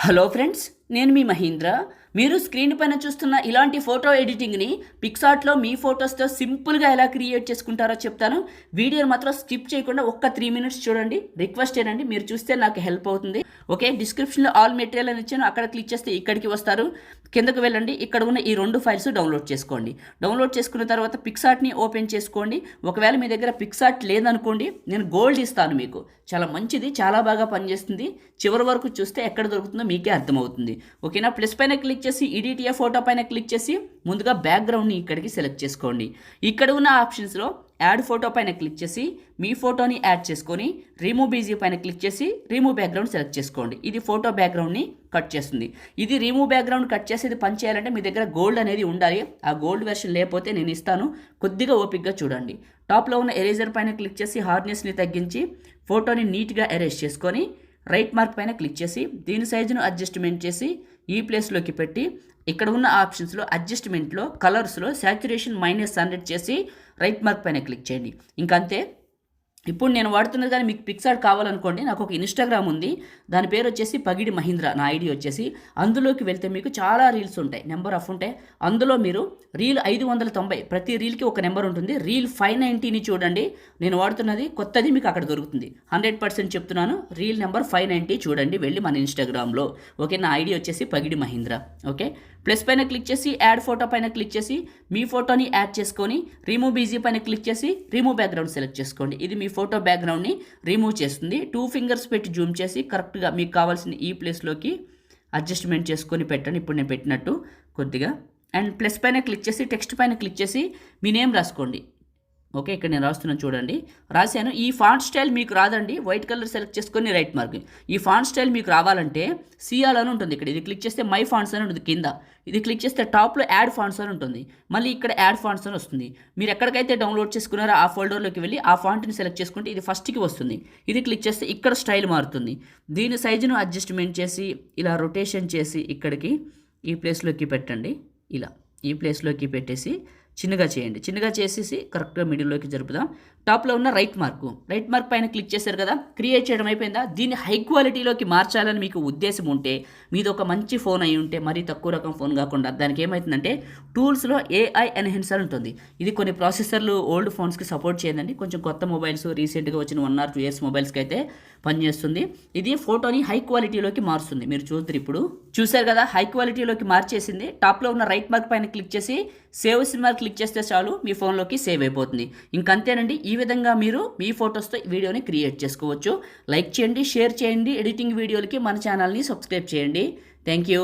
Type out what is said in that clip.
Hello friends, నేను మీ మహీంద్ర. మీరు screen పైన చూస్తున్న ఇలాంటి ఫోటో ఎడిటింగ్ని పిక్సార్ట్లో మీ ఫొటోస్తో సింపుల్గా ఎలా క్రియేట్ చేసుకుంటారో చెప్తాను. వీడియోని మాత్రం స్కిప్ చేయకుండా ఒక్క 3 మినిట్స్ చూడండి. రిక్వెస్ట్ ఏనండి, మీరు చూస్తే నాకు హెల్ప్ అవుతుంది. ఓకే, డిస్క్రిప్షన్లో ఆల్ మెటీరియల్ అని ఇచ్చాను, అక్కడ క్లిక్ చేస్తే ఇక్కడికి వస్తారు. కిందకు వెళ్ళండి, ఇక్కడ ఉన్న ఈ 2 ఫైల్స్ డౌన్లోడ్ చేసుకోండి. డౌన్లోడ్ చేసుకున్న తర్వాత పిక్సార్ట్ని ఓపెన్ చేసుకోండి. ఒకవేళ మీ దగ్గర పిక్సార్ట్ లేదనుకోండి, నేను గోల్డ్ ఇస్తాను మీకు. చాలా మంచిది, చాలా బాగా పనిచేస్తుంది. చివరి వరకు చూస్తే ఎక్కడ దొరుకుతుందో మీకే అర్థమవుతుంది. ఓకేనా? ప్లస్ పైన క్లిక్ చేసి ఎడిట్ ఏ ఫోటో పైన క్లిక్ చేసి ముందుగా బ్యాక్గ్రౌండ్ని ఇక్కడికి సెలెక్ట్ చేసుకోండి. ఇక్కడ ఉన్న ఆప్షన్స్లో యాడ్ ఫోటో పైన క్లిక్ చేసి మీ ఫోటోని యాడ్ చేసుకొని రిమూవ్ బీజీ పైన క్లిక్ చేసి రిమూవ్ బ్యాక్గ్రౌండ్ సెలెక్ట్ చేసుకోండి. ఇది ఫోటో బ్యాక్గ్రౌండ్ని కట్ చేస్తుంది. ఇది రిమూవ్ బ్యాక్గ్రౌండ్ కట్ చేసేది పని చేయాలంటే మీ దగ్గర గోల్డ్ అనేది ఉండాలి. ఆ గోల్డ్ వెర్షన్ లేకపోతే నేను ఇస్తాను, కొద్దిగా ఓపిక్గా చూడండి. టాప్లో ఉన్న ఎరేజర్ పైన క్లిక్ చేసి హార్డ్నెస్ని తగ్గించి ఫోటోని నీట్గా ఎరేజ్ చేసుకొని రైట్ మార్క్ పైన క్లిక్ చేసి దీని సైజును అడ్జస్ట్మెంట్ చేసి ఈ ప్లేస్లోకి పెట్టి ఇక్కడ ఉన్న ఆప్షన్స్లో అడ్జస్ట్మెంట్లో కలర్స్లో సాచురేషన్ -100 చేసి రైట్ మార్క్ పైన క్లిక్ చేయండి. ఇంకంతే. ఇప్పుడు నేను వాడుతున్నది కానీ మీకు పిక్సార్ట్ కావాలనుకోండి, నాకు ఒక ఇన్స్టాగ్రామ్ ఉంది, దాని పేరు వచ్చేసి పగిడి మహీంద్ర, నా ఐడి వచ్చేసి. అందులోకి వెళ్తే మీకు చాలా రీల్స్ ఉంటాయి, నెంబర్ ఆఫ్ ఉంటాయి. అందులో మీరు రీల్ 590, ప్రతి రీల్కి ఒక నెంబర్ ఉంటుంది. రీల్ 590ని చూడండి, నేను వాడుతున్నది కొత్తది, మీకు అక్కడ దొరుకుతుంది. 100% చెప్తున్నాను. రీల్ నెంబర్ 590 చూడండి వెళ్ళి మన ఇన్స్టాగ్రామ్లో. ఓకే, నా ఐడి వచ్చేసి పగిడి మహీంద్ర. ఓకే, ప్లస్ పైన క్లిక్ చేసి యాడ్ ఫోటో పైన క్లిక్ చేసి మీ ఫోటోని యాడ్ చేసుకొని రిమూవ్ బీజీ పైన క్లిక్ చేసి రిమూవ్ బ్యాక్గ్రౌండ్ సెలెక్ట్ చేసుకోండి. ఇది మీ ఫోటో బ్యాక్గ్రౌండ్ని రిమూవ్ చేస్తుంది. 2 ఫింగర్స్ పెట్టి జూమ్ చేసి కరెక్ట్గా మీకు కావాల్సిన ఈ ప్లేస్లోకి అడ్జస్ట్మెంట్ చేసుకొని పెట్టండి. ఇప్పుడు నేను పెట్టినట్టు కొద్దిగా. అండ్ ప్లస్ పైన క్లిక్ చేసి టెక్స్ట్ పైన క్లిక్ చేసి మీ నేమ్ రాసుకోండి. ఓకే, ఇక్కడ నేను రాస్తున్నాను చూడండి, రాశాను. ఈ ఫాంట్ స్టైల్ మీకు రాదండి, వైట్ కలర్ సెలెక్ట్ చేసుకొని రైట్ మార్క్. ఈ ఫాంట్ స్టైల్ మీకు రావాలంటే సిఆల్ అని ఉంటుంది ఇక్కడ, ఇది క్లిక్ చేస్తే మై ఫాంట్స్ అని ఉంటుంది కింద. ఇది క్లిక్ చేస్తే టాప్లో యాడ్ ఫాంట్స్ అని ఉంటుంది, మళ్ళీ ఇక్కడ యాడ్ ఫాంట్స్ అని వస్తుంది. మీరు ఎక్కడికైతే డౌన్లోడ్ చేసుకున్నారో ఆ ఫోల్డర్లోకి వెళ్ళి ఆ ఫాంట్ని సెలెక్ట్ చేసుకుంటే ఇది ఫస్ట్కి వస్తుంది. ఇది క్లిక్ చేస్తే ఇక్కడ స్టైల్ మారుతుంది. దీని సైజును అడ్జస్ట్మెంట్ చేసి ఇలా రొటేషన్ చేసి ఇక్కడికి ఈ ప్లేస్లోకి పెట్టండి. ఇలా ఈ ప్లేస్లోకి పెట్టేసి చిన్నగా చేయండి. చిన్నగా చేసేసి కరెక్ట్గా మిడిల్లోకి జరుపుదాం. టాప్లో ఉన్న రైట్ మార్క్ పైన క్లిక్ చేశారు కదా, క్రియేట్ చేయడం అయిపోయిందా? దీన్ని హై క్వాలిటీలోకి మార్చాలని మీకు ఉద్దేశం ఉంటే, మీది ఒక మంచి ఫోన్ అయి ఉంటే, మరీ తక్కువ రకం ఫోన్ కాకుండా, దానికి ఏమవుతుందంటే టూల్స్లో AI ఎన్హాన్సర్ ఉంటుంది. ఇది కొన్ని ప్రాసెసర్లు ఓల్డ్ ఫోన్స్కి సపోర్ట్ చేయదండి, కొంచెం కొత్త మొబైల్స్ రీసెంట్గా వచ్చిన 1 or 2 years మొబైల్స్కి అయితే పనిచేస్తుంది. ఇది ఫోటోని హై క్వాలిటీలోకి మారుస్తుంది. మీరు చూద్దరు, ఇప్పుడు చూశారు కదా, హై క్వాలిటీలోకి మార్చేసింది. టాప్లో ఉన్న రైట్ మార్క్ పైన క్లిక్ చేసి సేవ్ సినిమా క్లిక్ చేస్తే చాలు, మీ ఫోన్లోకి సేవ్ అయిపోతుంది. ఇంకంతేనండి. ఈ విధంగా మీరు మీ ఫొటోస్తో వీడియోని క్రియేట్ చేసుకోవచ్చు. లైక్ చేయండి, షేర్ చేయండి. ఎడిటింగ్ వీడియోలకి మన ఛానల్ని సబ్స్క్రైబ్ చేయండి. Thank you.